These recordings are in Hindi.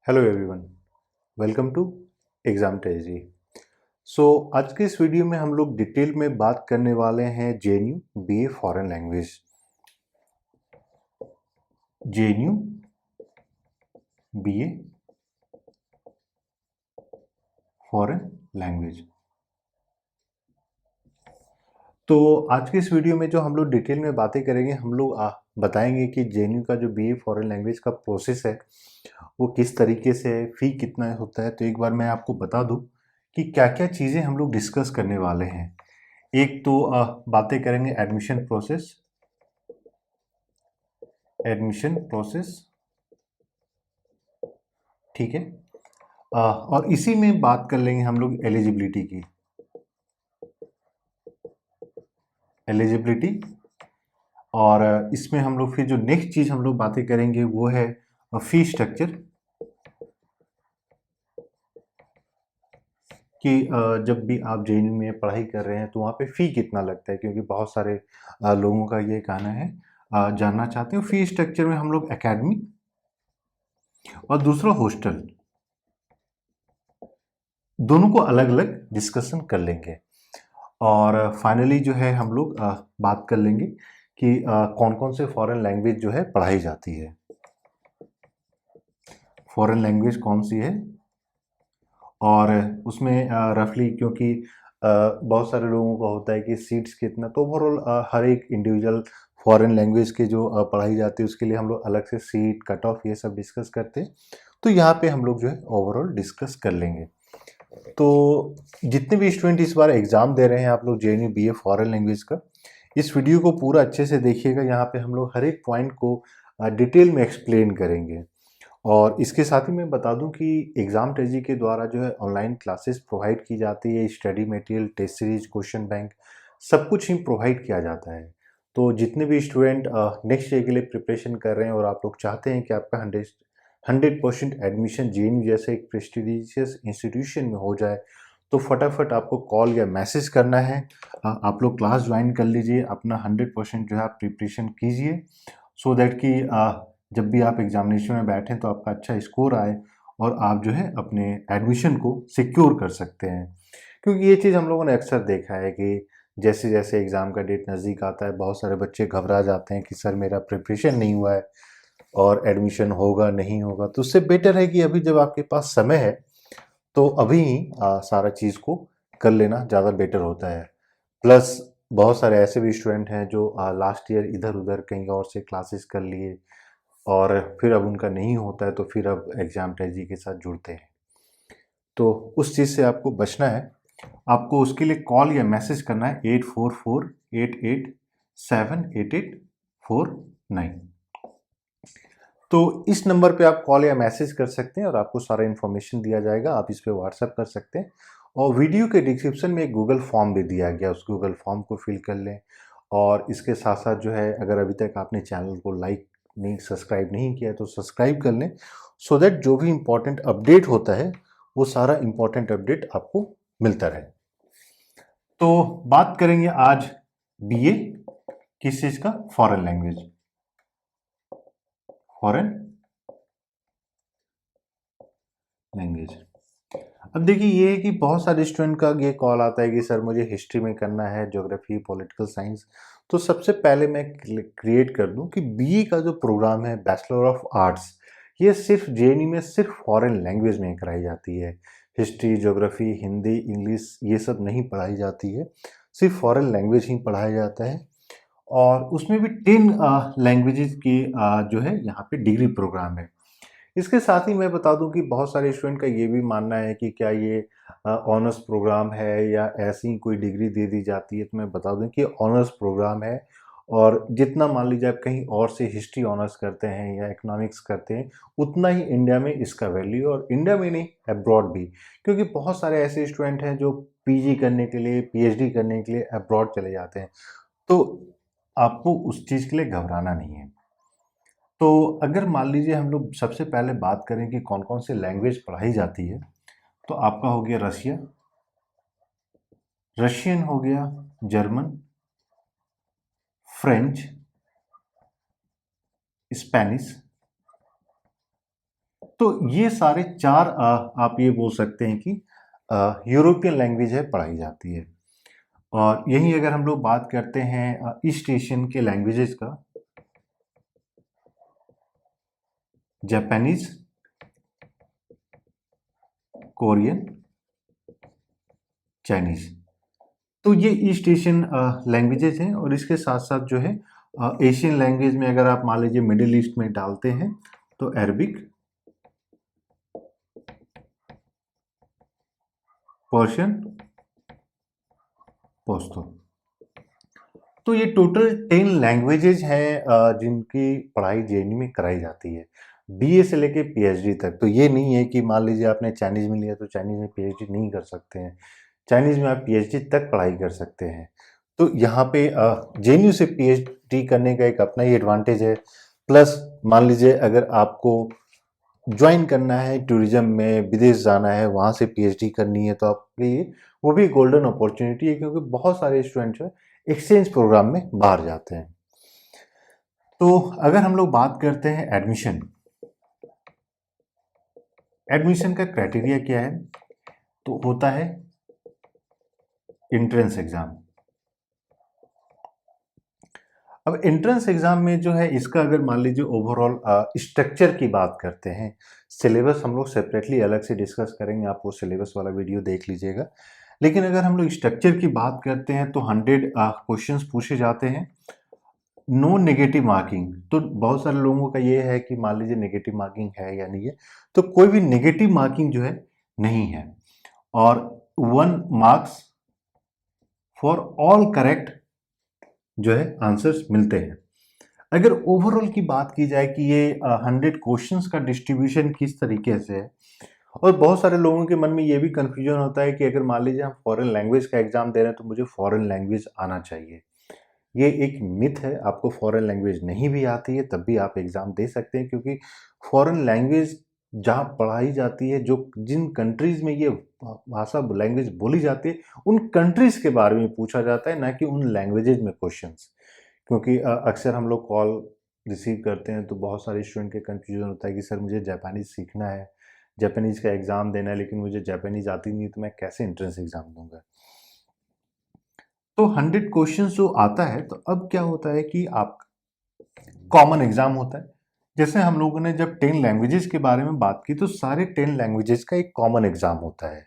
Hello everyone, welcome to exam टेजी। आज के इस वीडियो में हम लोग डिटेल में बात करने वाले हैं JNU BA foreign language. JNU BA foreign language. तो आज के इस वीडियो में जो हम लोग डिटेल में बातें करेंगे, हम लोग बताएंगे कि जेएनयू का जो बीए फॉरेन लैंग्वेज का प्रोसेस है वो किस तरीके से है, फी कितना होता है। तो एक बार मैं आपको बता दूं कि क्या क्या चीज़ें हम लोग डिस्कस करने वाले हैं। एक तो बातें करेंगे एडमिशन प्रोसेस, ठीक है। और इसी में बात कर लेंगे हम लोग एलिजिबिलिटी की, एलिजिबिलिटी। और इसमें हम लोग फिर जो नेक्स्ट चीज़ हम लोग बातें करेंगे वो है फी स्ट्रक्चर, कि जब भी आप जेएनयू में पढ़ाई कर रहे हैं तो वहाँ पे फ़ी कितना लगता है, क्योंकि बहुत सारे लोगों का ये कहना है, जानना चाहते हैं। फ़ी स्ट्रक्चर में हम लोग एकेडमी और दूसरा हॉस्टल, दोनों को अलग अलग डिस्कशन कर लेंगे। और फाइनली जो है हम लोग बात कर लेंगे कि कौन कौन से फॉरेन लैंग्वेज जो है पढ़ाई जाती है, फॉरेन लैंग्वेज कौन सी है। और उसमें रफली, क्योंकि बहुत सारे लोगों का होता है कि सीट्स कितना, तो ओवरऑल हर एक इंडिविजुअल फॉरेन लैंग्वेज के जो पढ़ाई जाती है उसके लिए हम लोग अलग से सीट कट ऑफ ये सब डिस्कस करते हैं। तो यहाँ पे हम लोग जो है ओवरऑल डिस्कस कर लेंगे। तो जितने भी स्टूडेंट इस बार एग्ज़ाम दे रहे हैं आप लोग जेएनयू बीए फॉरेन लैंग्वेज का, इस वीडियो को पूरा अच्छे से देखिएगा। यहाँ पे हम लोग हर एक पॉइंट को डिटेल में एक्सप्लेन करेंगे। और इसके साथ ही मैं बता दूं कि एग्ज़ाम टेजी के द्वारा जो है ऑनलाइन क्लासेस प्रोवाइड की जाती है, study material, test series, question bank, सब कुछ ही प्रोवाइड किया जाता है। तो जितने भी स्टूडेंट नेक्स्ट ईयर के लिए प्रिपरेशन कर रहे हैं और आप लोग चाहते हैं कि आपका 100% एडमिशन जेएनयू जैसे एक प्रेस्टिजियस इंस्टीट्यूशन में हो जाए, तो फटाफट आपको कॉल या मैसेज करना है। आप लोग क्लास ज्वाइन कर लीजिए, अपना 100% जो है आप प्रिपरेशन कीजिए, सो दैट कि जब भी आप एग्जामिनेशन में बैठें तो आपका अच्छा स्कोर आए और आप जो है अपने एडमिशन को सिक्योर कर सकते हैं। क्योंकि ये चीज़ हम लोगों ने अक्सर देखा है कि जैसे जैसे एग्ज़ाम का डेट नज़दीक आता है, बहुत सारे बच्चे घबरा जाते हैं कि सर मेरा प्रिपरेशन नहीं हुआ है और एडमिशन होगा नहीं होगा। तो उससे बेटर है कि अभी जब आपके पास समय है तो अभी ही सारा चीज़ को कर लेना ज़्यादा बेटर होता है। प्लस बहुत सारे ऐसे भी स्टूडेंट हैं जो लास्ट ईयर इधर उधर कहीं और से क्लासेस कर लिए और फिर अब उनका नहीं होता है, तो फिर अब एग्ज़ाम टेजी के साथ जुड़ते हैं। तो उस चीज़ से आपको बचना है। आपको उसके लिए कॉल या मैसेज करना है 8448878849। तो इस नंबर पे आप कॉल या मैसेज कर सकते हैं और आपको सारा इन्फॉर्मेशन दिया जाएगा। आप इस पे व्हाट्सएप कर सकते हैं। और वीडियो के डिस्क्रिप्शन में एक गूगल फॉर्म भी दिया गया, उस गूगल फॉर्म को फिल कर लें। और इसके साथ साथ जो है, अगर अभी तक आपने चैनल को लाइक नहीं, सब्सक्राइब नहीं किया है तो सब्सक्राइब कर लें, सो दैट जो भी इम्पोर्टेंट अपडेट होता है वो सारा इम्पोर्टेंट अपडेट आपको मिलता रहे। तो बात करेंगे आज बीए किस चीज़ का, फॉरेन लैंग्वेज, फॉरेन लैंग्वेज। अब देखिए ये है कि बहुत सारे स्टूडेंट का ये कॉल आता है कि सर मुझे हिस्ट्री में करना है, ज्योग्राफी, पॉलिटिकल साइंस। तो सबसे पहले मैं क्रिएट कर दूं कि बीए का जो प्रोग्राम है, बैचलर ऑफ आर्ट्स, ये सिर्फ जेएनयू में सिर्फ फॉरेन लैंग्वेज में कराई जाती है। हिस्ट्री, ज्योग्राफी, हिंदी, इंग्लिश ये सब नहीं पढ़ाई जाती है, सिर्फ फॉरेन लैंग्वेज ही पढ़ाया जाता है। और उसमें भी 10 लैंग्वेजेस की जो है यहाँ पे डिग्री प्रोग्राम है। इसके साथ ही मैं बता दूं कि बहुत सारे स्टूडेंट का ये भी मानना है कि क्या ये ऑनर्स प्रोग्राम है या ऐसी ही कोई डिग्री दे दी जाती है। तो मैं बता दूं कि ऑनर्स प्रोग्राम है, और जितना मान लीजिए आप कहीं और से हिस्ट्री ऑनर्स करते हैं या इकोनॉमिक्स करते हैं, उतना ही इंडिया में इसका वैल्यू, और इंडिया में नहीं अब्रॉड भी। क्योंकि बहुत सारे ऐसे स्टूडेंट हैं जो पीजी करने के लिए, पीएचडी करने के लिए अब्रॉड चले जाते हैं। तो आपको उस चीज़ के लिए घबराना नहीं है। तो अगर मान लीजिए हम लोग सबसे पहले बात करें कि कौन कौन से लैंग्वेज पढ़ाई जाती है, तो आपका हो गया रशियन हो गया, जर्मन, फ्रेंच, स्पेनिश, तो ये सारे चार आप ये बोल सकते हैं कि यूरोपियन लैंग्वेज है पढ़ाई जाती है। और यही अगर हम लोग बात करते हैं ईस्ट एशियन के लैंग्वेजेस का, जापानीज, कोरियन, चाइनीज, तो ये ईस्ट एशियन लैंग्वेजेस हैं। और इसके साथ साथ जो है एशियन लैंग्वेज में अगर आप मान लीजिए मिडिल ईस्ट में डालते हैं तो अरबिक, पर्शियन, पश्तो। तो ये टोटल 10 लैंग्वेजेज हैं जिनकी पढ़ाई जेएनयू में कराई जाती है, बीए से लेके पीएचडी तक। तो ये नहीं है कि मान लीजिए आपने चाइनीज में लिया तो चाइनीज में पीएचडी नहीं कर सकते हैं, चाइनीज में आप पीएचडी तक पढ़ाई कर सकते हैं। तो यहाँ पे जेएनयू से पीएचडी करने का एक अपना ही एडवांटेज है। प्लस मान लीजिए अगर आपको ज्वाइन करना है टूरिज्म में, विदेश जाना है, वहाँ से पीएचडी करनी है, तो आपके लिए वो भी गोल्डन अपॉर्चुनिटी है, क्योंकि बहुत सारे स्टूडेंट जो है एक्सचेंज प्रोग्राम में बाहर जाते हैं। तो अगर हम लोग बात करते हैं एडमिशन, एडमिशन का क्राइटेरिया क्या है, तो होता है एंट्रेंस एग्जाम। अब एंट्रेंस एग्जाम में जो है इसका अगर मान लीजिए ओवरऑल स्ट्रक्चर की बात करते हैं, सिलेबस हम लोग सेपरेटली अलग से डिस्कस करेंगे, आप वो सिलेबस वाला वीडियो देख लीजिएगा। लेकिन अगर हम लोग स्ट्रक्चर की बात करते हैं तो 100 क्वेश्चंस पूछे जाते हैं, नो नेगेटिव मार्किंग। तो बहुत सारे लोगों का ये है कि मान लीजिए नेगेटिव मार्किंग है या नहीं है, तो कोई भी नेगेटिव मार्किंग जो है नहीं है। और 1 मार्क्स फॉर ऑल करेक्ट जो है आंसर्स मिलते हैं। अगर ओवरऑल की बात की जाए कि ये 100 क्वेश्चंस का डिस्ट्रीब्यूशन किस तरीके से है, और बहुत सारे लोगों के मन में ये भी कंफ्यूजन होता है कि अगर मान लीजिए हम फॉरेन लैंग्वेज का एग्जाम दे रहे हैं तो मुझे फॉरेन लैंग्वेज आना चाहिए। ये एक मिथ है, आपको फॉरेन लैंग्वेज नहीं भी आती है तब भी आप एग्जाम दे सकते हैं, क्योंकि फॉरेन लैंग्वेज जहाँ पढ़ाई जाती है, जो जिन कंट्रीज में ये भाषा लैंग्वेज बोली जाती है, उन कंट्रीज के बारे में पूछा जाता है, ना कि उन लैंग्वेजेज में क्वेश्चंस। क्योंकि अक्सर हम लोग कॉल रिसीव करते हैं तो बहुत सारे स्टूडेंट के कंफ्यूजन होता है कि सर मुझे जापानीज़ सीखना है, जापानीज़ का एग्ज़ाम देना है, लेकिन मुझे जापानीज़ आती नहीं, तो मैं कैसे एंट्रेंस एग्ज़ाम दूंगा। तो 100 क्वेश्चन जो आता है, तो अब क्या होता है कि आप कॉमन एग्ज़ाम होता है। जैसे हम लोगों ने जब 10 लैंग्वेजेस के बारे में बात की, तो सारे 10 लैंग्वेजेस का एक कॉमन एग्ज़ाम होता है।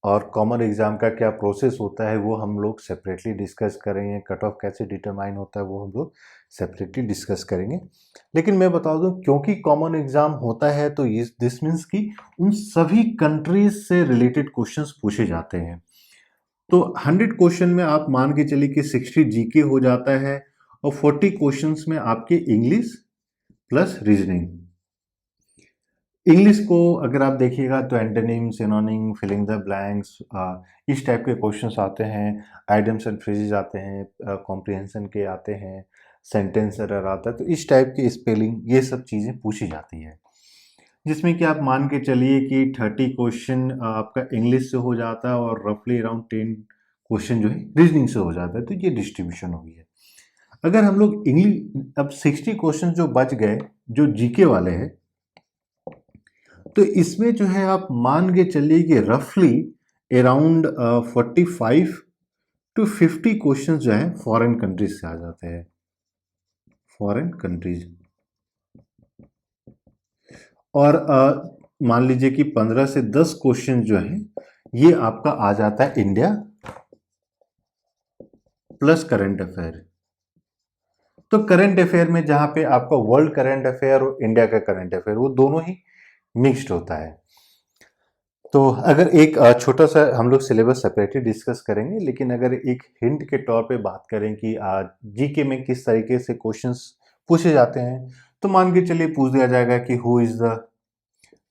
और कॉमन एग्ज़ाम का क्या प्रोसेस होता है वो हम लोग सेपरेटली डिस्कस करेंगे, कट ऑफ कैसे डिटरमाइन होता है वो हम लोग सेपरेटली डिस्कस करेंगे। लेकिन मैं बता दूं, क्योंकि कॉमन एग्ज़ाम होता है तो ये दिस मीन्स कि उन सभी कंट्रीज से रिलेटेड क्वेश्चंस पूछे जाते हैं। तो 100 क्वेश्चन में आप मान के चलिए कि 60 जीके हो जाता है, और 40 क्वेश्चंस में आपके इंग्लिश प्लस रीजनिंग। इंग्लिश को अगर आप देखिएगा तो antonym, synonym, filling the blanks, इस टाइप के क्वेश्चंस आते हैं, आइडम्स एंड फ्रेजेस आते हैं, कॉम्प्रिहेंशन के आते हैं, सेंटेंस एरर आता है। तो इस टाइप की स्पेलिंग, ये सब चीज़ें पूछी जाती है, जिसमें कि आप मान के चलिए कि 30 क्वेश्चन आपका इंग्लिश से हो जाता है, और रफली अराउंड 10 क्वेश्चन जो है रीजनिंग से हो जाता है। तो ये डिस्ट्रीब्यूशन हो गई है। अगर हम लोग इंग्लिश, अब 60 क्वेश्चन जो बच गए जो जीके वाले हैं, तो इसमें जो है आप मान के चलिए कि रफली अराउंड 45 टू 50 क्वेश्चन जो है फॉरेन कंट्रीज से आ जाते हैं, फॉरेन कंट्रीज। और मान लीजिए कि 15 से 10 क्वेश्चन जो है ये आपका आ जाता है इंडिया प्लस करंट अफेयर। तो करंट अफेयर में जहां पे आपका वर्ल्ड करंट अफेयर और इंडिया का करंट अफेयर, वो दोनों ही मिक्स्ड होता है। तो अगर एक छोटा सा हम लोग सिलेबस सेपरेटली डिस्कस करेंगे, लेकिन अगर एक हिंट के तौर पे बात करें कि जीके में किस तरीके से क्वेश्चंस पूछे जाते हैं, तो मान के चलिए पूछ दिया जाएगा कि who is the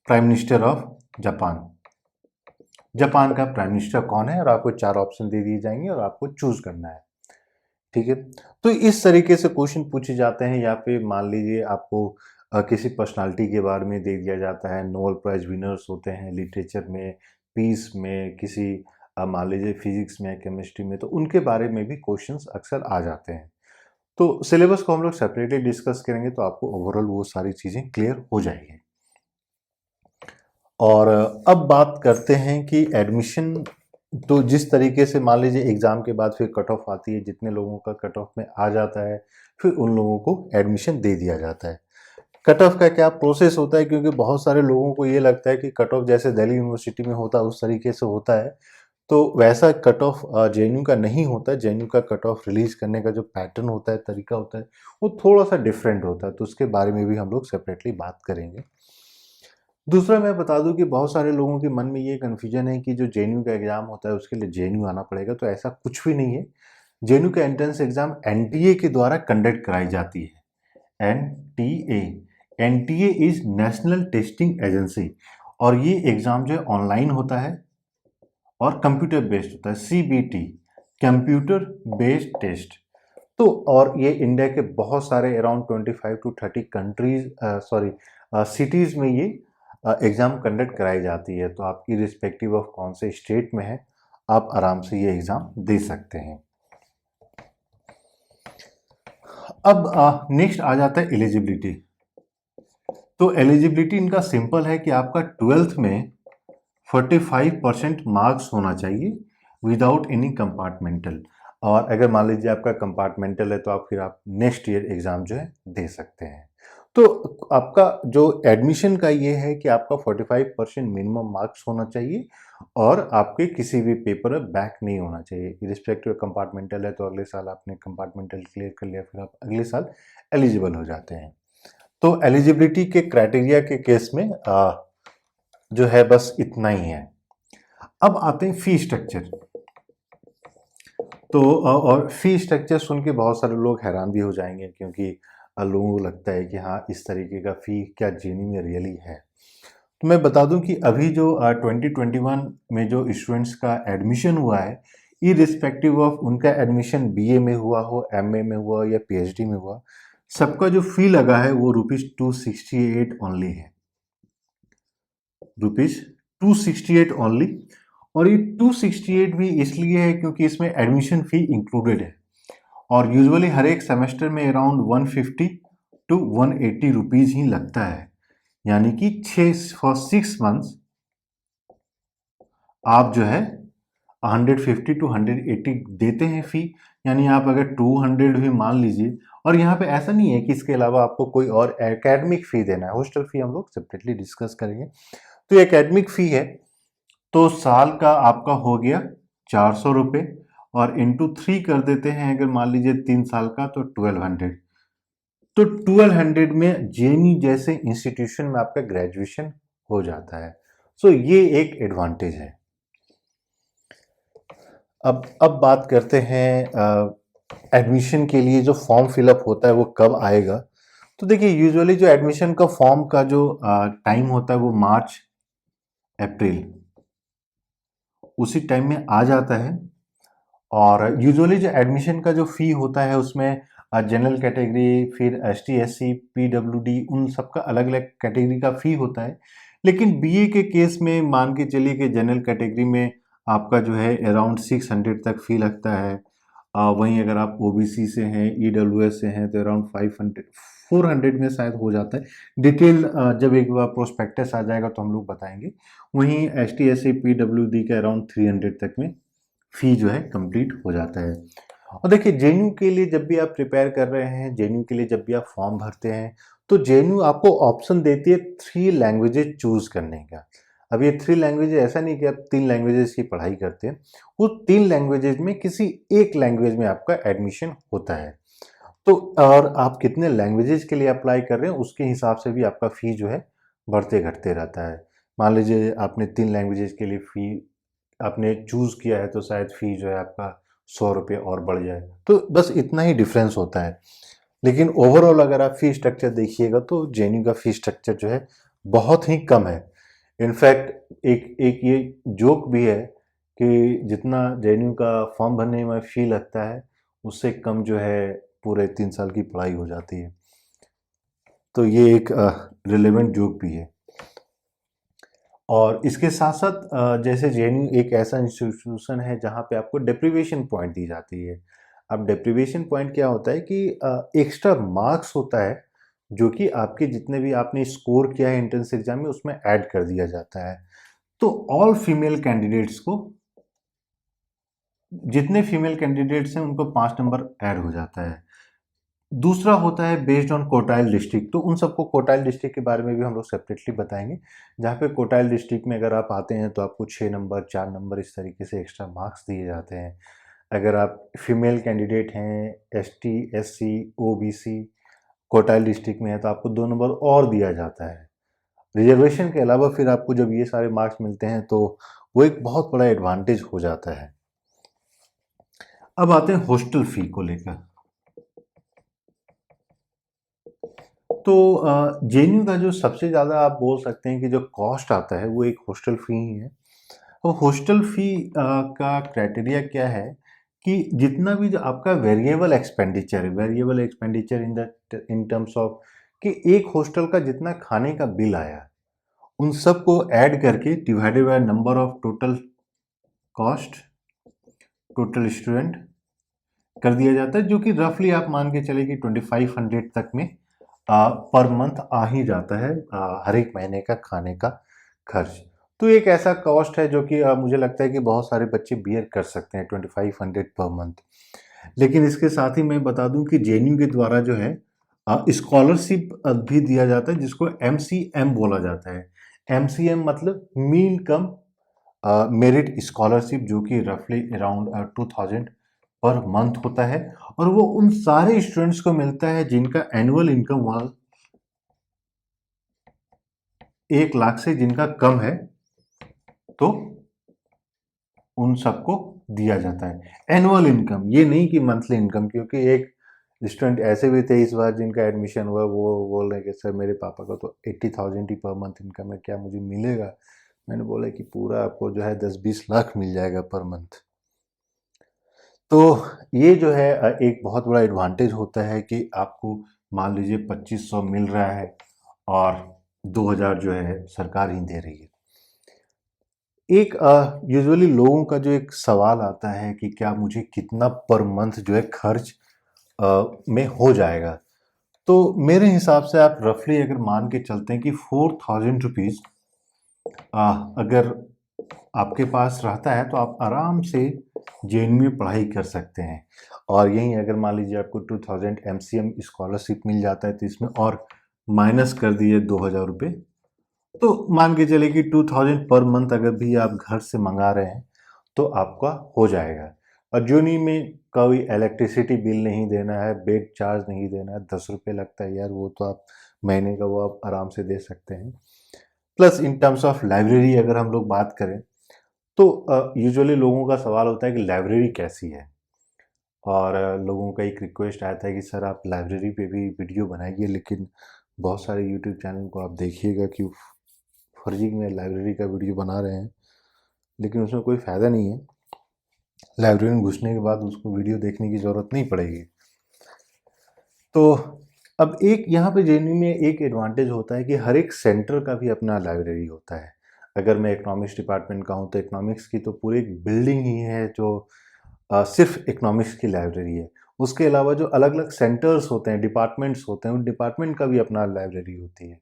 prime minister of Japan. Japan का प्राइम मिनिस्टर कौन है, और आपको 4 ऑप्शन दे दिए जाएंगे और आपको चूज करना है। ठीक है, तो इस तरीके से क्वेश्चन पूछे जाते हैं। या फिर मान लीजिए आपको किसी पर्सनालिटी के बारे में दे दिया जाता है, नोबेल प्राइज विनर्स होते हैं लिटरेचर में, पीस में, किसी मान लीजिए फिजिक्स में, केमिस्ट्री में, तो उनके बारे में भी क्वेश्चंस अक्सर आ जाते हैं। तो सिलेबस को हम लोग सेपरेटली डिस्कस करेंगे तो आपको ओवरऑल वो सारी चीज़ें क्लियर हो जाएगी। और अब बात करते हैं कि एडमिशन, तो जिस तरीके से मान लीजिए एग्ज़ाम के बाद फिर कट ऑफ आती है, जितने लोगों का कट ऑफ में आ जाता है फिर उन लोगों को एडमिशन दे दिया जाता है। कट ऑफ का क्या प्रोसेस होता है, क्योंकि बहुत सारे लोगों को ये लगता है कि कट ऑफ जैसे दिल्ली यूनिवर्सिटी में होता है उस तरीके से होता है, तो वैसा कट ऑफ जेएनयू का नहीं होता है। जेएनयू का कट ऑफ रिलीज करने का जो पैटर्न होता है, तरीका होता है, वो थोड़ा सा डिफरेंट होता है, तो उसके बारे में भी हम लोग सेपरेटली बात करेंगे। दूसरा मैं बता दूं कि बहुत सारे लोगों के मन में ये कन्फ्यूजन है कि जो जेएनयू का एग्ज़ाम होता है उसके लिए जेएनयू आना पड़ेगा, तो ऐसा कुछ भी नहीं है। जेएनयू का एंट्रेंस एग्ज़ाम एनटीए के द्वारा कंडक्ट कराई जाती है। NTA, NTA is national testing agency, और ये एग्ज़ाम जो है ऑनलाइन होता है और कंप्यूटर बेस्ड होता है। CBT, computer based test. तो और ये इंडिया के बहुत सारे अराउंड 25 टू 30 कंट्रीज सिटीज़ में ये एग्ज़ाम कंडक्ट कराई जाती है, तो आपकी रिस्पेक्टिव ऑफ कौन से स्टेट में है आप आराम से ये एग्ज़ाम दे सकते हैं। अब नेक्स्ट आ जाता है एलिजिबिलिटी। तो एलिजिबिलिटी इनका सिंपल है कि आपका 12th में 45% मार्क्स होना चाहिए विदाउट एनी कंपार्टमेंटल, और अगर मान लीजिए आपका कंपार्टमेंटल है तो आप फिर आप नेक्स्ट ईयर एग्ज़ाम जो है दे सकते हैं। तो आपका जो एडमिशन का ये है कि आपका 45% मिनिमम मार्क्स होना चाहिए और आपके किसी भी पेपर में बैक नहीं होना चाहिए। इरिस्पेक्टिव कंपार्टमेंटल है तो अगले साल आपने कंपार्टमेंटल क्लियर कर लिया, फिर आप अगले साल एलिजिबल हो जाते हैं। तो एलिजिबिलिटी के क्राइटेरिया के केस में जो है बस इतना ही है। अब आते हैं फी स्ट्रक्चर। तो और फी स्ट्रक्चर सुन के बहुत सारे लोग हैरान भी हो जाएंगे, क्योंकि लोगों को लगता है कि हाँ इस तरीके का फ़ी क्या जेएनयू में रियली है। तो मैं बता दूं कि अभी जो 2021 में जो स्टूडेंट्स का एडमिशन हुआ है, इरिस्पेक्टिव ऑफ उनका एडमिशन बीए में हुआ हो, एमए में हुआ या पीएचडी में हुआ, सबका जो फी लगा है वो ₹268 ओनली है। ₹268 ओनली। और ये 268 भी इसलिए है क्योंकि इसमें एडमिशन फ़ी इंक्लूडेड है, और यूजुअली हर एक सेमेस्टर में अराउंड 150 टू 180 रुपीज़ ही लगता है। यानी कि 6 मंथ्स आप जो है 150 टू 180 देते हैं फ़ी। यानी आप अगर 200 भी मान लीजिए, और यहाँ पे ऐसा नहीं है कि इसके अलावा आपको कोई और एकेडमिक फ़ी देना है, हॉस्टल फ़ी हम लोग सेपरेटली डिस्कस करेंगे। तो एकेडमिक फ़ी है तो साल का आपका हो गया 400 रुपये, और इंटू 3 कर देते हैं अगर मान लीजिए 3 साल का, तो 1200। तो 1200 में जेएनयू जैसे इंस्टीट्यूशन में आपका ग्रेजुएशन हो जाता है। सो ये एक एडवांटेज है। अब बात करते हैं एडमिशन के लिए जो फॉर्म फिलअप होता है वो कब आएगा। तो देखिए यूजुअली जो एडमिशन का फॉर्म का जो टाइम होता है वो मार्च अप्रैल उसी टाइम में आ जाता है। और यूजुअली जो एडमिशन का जो फ़ी होता है उसमें जनरल कैटेगरी, फिर एसटी एससी पीडब्ल्यूडी, उन सबका अलग अलग कैटेगरी का फ़ी होता है। लेकिन बीए के केस में मान के चलिए कि जनरल कैटेगरी में आपका जो है अराउंड 600 तक फ़ी लगता है। वहीं अगर आप ओबीसी से हैं, ईडब्ल्यूएस से हैं, तो अराउंड 500 400 में शायद हो जाता है। डिटेल जब एक बार प्रोस्पेक्टस आ जाएगा तो हम लोग बताएंगे। वहीं एसटी एससी पीडब्ल्यूडी के अराउंड 300 तक में फ़ी जो है कंप्लीट हो जाता है। और देखिए जेएनयू के लिए जब भी आप प्रिपेयर कर रहे हैं, जेएनयू के लिए जब भी आप फॉर्म भरते हैं, तो जेएनयू आपको ऑप्शन देती है 3 लैंग्वेजेज चूज़ करने का। अब ये 3 लैंग्वेजेज ऐसा नहीं कि आप 3 लैंग्वेजेज की पढ़ाई करते हैं, वो 3 लैंग्वेजेज में किसी एक लैंग्वेज में आपका एडमिशन होता है। तो और आप कितने लैंग्वेजेज के लिए अप्लाई कर रहे हैं उसके हिसाब से भी आपका फ़ी जो है बढ़ते घटते रहता है। मान लीजिए आपने 3 लैंग्वेजेज के लिए फ़ी आपने चूज़ किया है, तो शायद फ़ी जो है आपका 100 रुपये और बढ़ जाए। तो बस इतना ही डिफरेंस होता है। लेकिन ओवरऑल अगर आप फ़ी स्ट्रक्चर देखिएगा तो जेएनयू का फ़ी स्ट्रक्चर जो है बहुत ही कम है। इनफैक्ट एक एक ये जोक भी है कि जितना जेएनयू का फॉर्म भरने में फ़ी लगता है उससे कम जो है पूरे 3 साल की पढ़ाई हो जाती है। तो ये एक रिलेवेंट जोक भी है। और इसके साथ साथ जैसे जेएनयू एक ऐसा इंस्टीट्यूशन है जहाँ पे आपको डेप्रिवेशन पॉइंट दी जाती है। अब डेप्रिवेशन पॉइंट क्या होता है कि एक्स्ट्रा मार्क्स होता है जो कि आपके जितने भी आपने स्कोर किया है एंट्रेंस एग्जाम में उसमें ऐड कर दिया जाता है। तो ऑल फीमेल कैंडिडेट्स को, जितने फीमेल कैंडिडेट्स हैं उनको 5 नंबर ऐड हो जाता है। दूसरा होता है बेस्ड ऑन कोटाइल डिस्ट्रिक्ट, तो उन सबको कोटाइल डिस्ट्रिक्ट के बारे में भी हम लोग सेपरेटली बताएंगे। जहाँ पे कोटाइल डिस्ट्रिक्ट में अगर आप आते हैं तो आपको 6 नंबर 4 नंबर इस तरीके से एक्स्ट्रा मार्क्स दिए जाते हैं। अगर आप फीमेल कैंडिडेट हैं, ST SC OBC quartile district में है तो आपको 2 नंबर और दिया जाता है। रिजर्वेशन के अलावा फिर आपको जब ये सारे मार्क्स मिलते हैं तो वो एक बहुत बड़ा एडवांटेज हो जाता है। अब आते हैं हॉस्टल फी को लेकर। तो जेएनयू का जो सबसे ज़्यादा आप बोल सकते हैं कि जो कॉस्ट आता है वो एक हॉस्टल फी ही है। तो हॉस्टल फी का क्राइटेरिया क्या है कि जितना भी जो आपका वेरिएबल एक्सपेंडिचर है, variable expenditure in terms of कि एक हॉस्टल का जितना खाने का बिल आया उन सब को ऐड करके divided by number of total cost, total student कर दिया जाता है, जो कि रफली आप मान के चले कि 2500 तक में पर मंथ आ ही जाता है हर एक महीने का खाने का खर्च। तो एक ऐसा कॉस्ट है जो कि मुझे लगता है कि बहुत सारे बच्चे बियर कर सकते हैं 2500 पर मंथ। लेकिन इसके साथ ही मैं बता दूं कि जेएनयू के द्वारा जो है स्कॉलरशिप भी दिया जाता है जिसको एमसीएम बोला जाता है। एमसीएम मतलब मीन कम मेरिट स्कॉलरशिप, जो कि रफली अराउंड 2000 पर मंथ होता है और वो उन सारे स्टूडेंट्स को मिलता है जिनका एनुअल इनकम वहां 1 लाख से जिनका कम है, तो उन सबको दिया जाता है एनुअल इनकम, ये नहीं कि मंथली इनकम। क्योंकि एक स्टूडेंट ऐसे भी थे इस बार जिनका एडमिशन हुआ, वो बोल रहे हैं कि सर मेरे पापा का तो 80,000 ही पर मंथ इनकम है, क्या मुझे मिलेगा? मैंने बोला कि पूरा आपको जो है 10-20 लाख मिल जाएगा पर मंथ। तो ये जो है एक बहुत बड़ा एडवांटेज होता है कि आपको मान लीजिए 2500 मिल रहा है और 2000 जो है सरकार ही दे रही है। एक यूजुअली लोगों का जो एक सवाल आता है कि क्या मुझे कितना पर मंथ जो है खर्च में हो जाएगा, तो मेरे हिसाब से आप रफली अगर मान के चलते हैं कि 4000 रुपीज़ अगर आपके पास रहता है तो आप आराम से जेएनयू में पढ़ाई कर सकते हैं। और यहीं अगर मान लीजिए आपको 2000 एमसीएम स्कॉलरशिप मिल जाता है तो इसमें और माइनस कर दिए 2000 रुपये, तो मान के चले कि 2000 पर मंथ अगर भी आप घर से मंगा रहे हैं तो आपका हो जाएगा। और जूनी में कोई इलेक्ट्रिसिटी बिल नहीं देना है, बेड चार्ज नहीं देना है, 10 रुपये लगता है यार, वो तो आप महीने का वो आप आराम से दे सकते हैं। Plus in terms of library अगर हम लोग बात करें तो यूजुअली लोगों का सवाल होता है कि लाइब्रेरी कैसी है, और लोगों का एक रिक्वेस्ट आया था कि सर आप लाइब्रेरी पे भी वीडियो बनाइए। लेकिन बहुत सारे यूट्यूब चैनल को आप देखिएगा कि फर्जी में लाइब्रेरी का वीडियो बना रहे हैं, लेकिन उसमें कोई फ़ायदा नहीं है। लाइब्रेरी में घुसने के बाद उसको वीडियो देखने की ज़रूरत नहीं पड़ेगी। तो अब एक यहाँ पे जेएनयू में एक एडवांटेज होता है कि हर एक सेंटर का भी अपना लाइब्रेरी होता है। अगर मैं इकोनॉमिक्स डिपार्टमेंट का हूँ तो इकोनॉमिक्स की तो पूरी एक बिल्डिंग ही है जो सिर्फ इकोनॉमिक्स की लाइब्रेरी है। उसके अलावा जो अलग अलग सेंटर्स होते हैं, डिपार्टमेंट्स होते हैं, उन डिपार्टमेंट का भी अपना लाइब्रेरी होती है।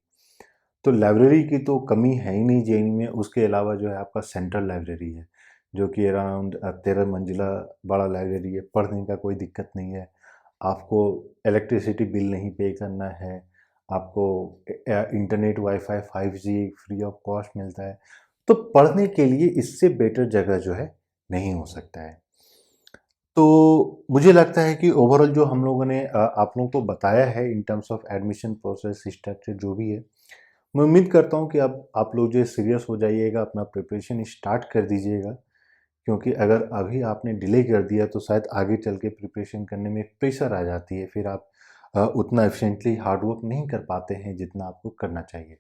तो लाइब्रेरी की तो कमी है ही नहीं जेएनयू में। उसके अलावा जो है आपका सेंट्रल लाइब्रेरी है जो कि अराउंड 13 मंजिला बड़ा लाइब्रेरी है। पढ़ने का कोई दिक्कत नहीं है, आपको इलेक्ट्रिसिटी बिल नहीं पे करना है, आपको internet wifi 5G free of cost मिलता है। तो पढ़ने के लिए इससे बेटर जगह जो है नहीं हो सकता है। तो मुझे लगता है कि ओवरऑल जो हम लोगों ने आप लोगों को बताया है in terms of admission process structure जो भी है, मैं उम्मीद करता हूँ कि अब आप लोग जो है सीरियस हो जाइएगा, अपना प्रिपरेशन स्टार्ट कर दीजिएगा। क्योंकि अगर अभी आपने डिले कर दिया तो शायद आगे चल के प्रिपरेशन करने में प्रेशर आ जाती है, फिर आप उतना एफिशिएंटली हार्ड वर्क नहीं कर पाते हैं जितना आपको करना चाहिए।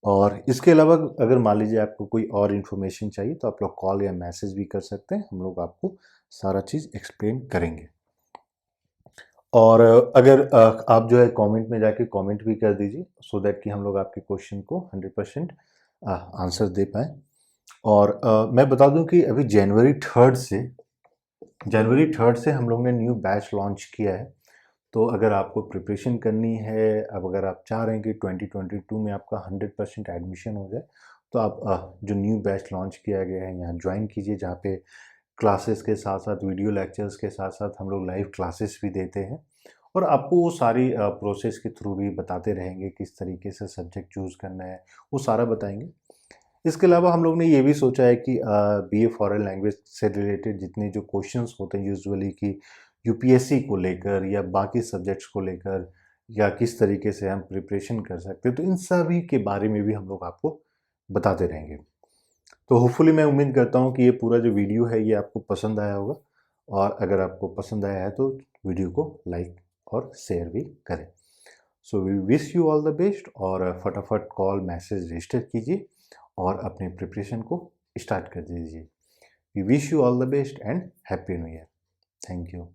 और इसके अलावा अगर मान लीजिए आपको कोई और इन्फॉर्मेशन चाहिए तो आप लोग कॉल या मैसेज भी कर सकते हैं, हम लोग आपको सारा चीज़ एक्सप्लेन करेंगे। और अगर आप जो है कमेंट में जाके कमेंट भी कर दीजिए सो दैट कि हम लोग आपके क्वेश्चन को 100% आंसर दे पाएँ। और मैं बता दूं कि अभी जनवरी 3 से हम लोग ने न्यू बैच लॉन्च किया है। तो अगर आपको प्रिपरेशन करनी है, अब अगर आप चाह रहे हैं कि 2022 में आपका 100% एडमिशन हो जाए, तो आप जो न्यू बैच लॉन्च किया गया है यहाँ ज्वाइन कीजिए, जहाँ पे क्लासेस के साथ साथ वीडियो लेक्चर्स के साथ साथ हम लोग लाइव क्लासेस भी देते हैं और आपको वो सारी प्रोसेस के थ्रू भी बताते रहेंगे किस तरीके से सब्जेक्ट चूज़ करना है, वो सारा बताएंगे। इसके अलावा हम लोग ने ये भी सोचा है कि बीए फॉरेन लैंग्वेज से रिलेटेड जितने जो क्वेश्चंस होते हैं यूजुअली कि यूपीएससी को लेकर या बाकी सब्जेक्ट्स को लेकर या किस तरीके से हम प्रिपरेशन कर सकते हैं, तो इन सभी के बारे में भी हम लोग आपको बताते रहेंगे। तो होपफुली मैं उम्मीद करता हूँ कि ये पूरा जो वीडियो है ये आपको पसंद आया होगा, और अगर आपको पसंद आया है तो वीडियो को लाइक और शेयर भी करें। So we wish you all the best, और फटाफट कॉल मैसेज रजिस्टर कीजिए और अपने प्रिपरेशन को स्टार्ट कर दीजिए। We wish you all the best and happy new year. Thank you.